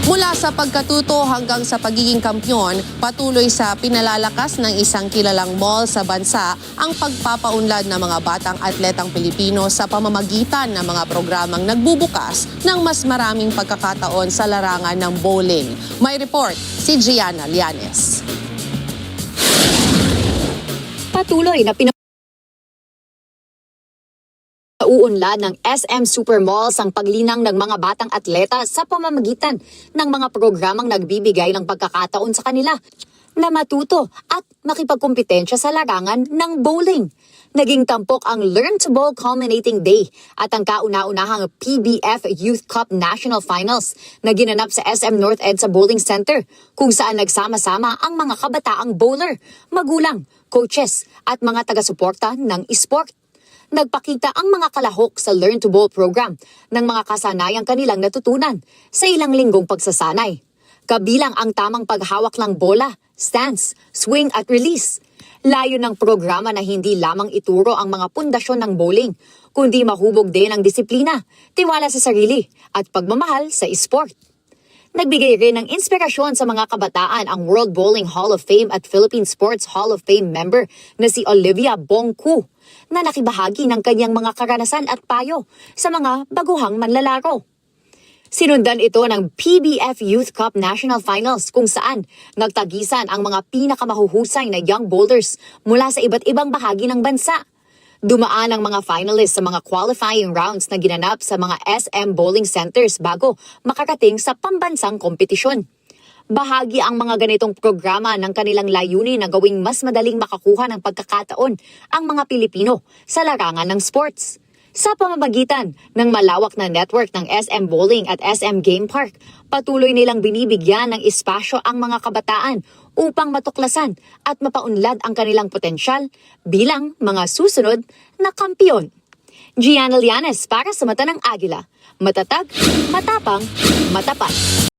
Mula sa pagkatuto hanggang sa pagiging kampyon, patuloy sa pinalalakas ng isang kilalang mall sa bansa ang pagpapaunlad ng mga batang atletang Pilipino sa pamamagitan ng mga programang nagbubukas ng mas maraming pagkakataon sa larangan ng bowling. May report si Gianna Llanes. Patuloy na uunlad ng SM Supermalls ang paglinang ng mga batang atleta sa pamamagitan ng mga programang nagbibigay ng pagkakataon sa kanila na matuto at makipagkompetensya sa larangan ng bowling. Naging tampok ang Learn to Bowl Culminating Day at ang kauna-unahang PBF Youth Cup National Finals na ginanap sa SM North EDSA Bowling Center kung saan nagsama-sama ang mga kabataang bowler, magulang, coaches at mga taga-suporta ng esport. Nagpakita ang mga kalahok sa Learn to Bowl program ng mga kasanayang kanilang natutunan sa ilang linggong pagsasanay. Kabilang ang tamang paghawak ng bola, stance, swing at release. Layo ng programa na hindi lamang ituro ang mga pundasyon ng bowling, kundi mahubog din ang disiplina, tiwala sa sarili at pagmamahal sa esport. Nagbigay rin ng inspirasyon sa mga kabataan ang World Bowling Hall of Fame at Philippine Sports Hall of Fame member na si Olivia Bongku na nakibahagi ng kanyang mga karanasan at payo sa mga baguhang manlalaro. Sinundan ito ng PBF Youth Cup National Finals kung saan nagtagisan ang mga pinakamahuhusay na young bowlers mula sa iba't ibang bahagi ng bansa. Dumaan ang mga finalists sa mga qualifying rounds na ginanap sa mga SM bowling centers bago makarating sa pambansang kompetisyon. Bahagi ang mga ganitong programa ng kanilang layunin na gawing mas madaling makakuha ng pagkakataon ang mga Pilipino sa larangan ng sports. Sa pamamagitan ng malawak na network ng SM Bowling at SM Game Park, patuloy nilang binibigyan ng espasyo ang mga kabataan upang matuklasan at mapaunlad ang kanilang potensyal bilang mga susunod na kampiyon. Gianna Llanes para sa Mata ng Agila. Matatag, matapang, matapat.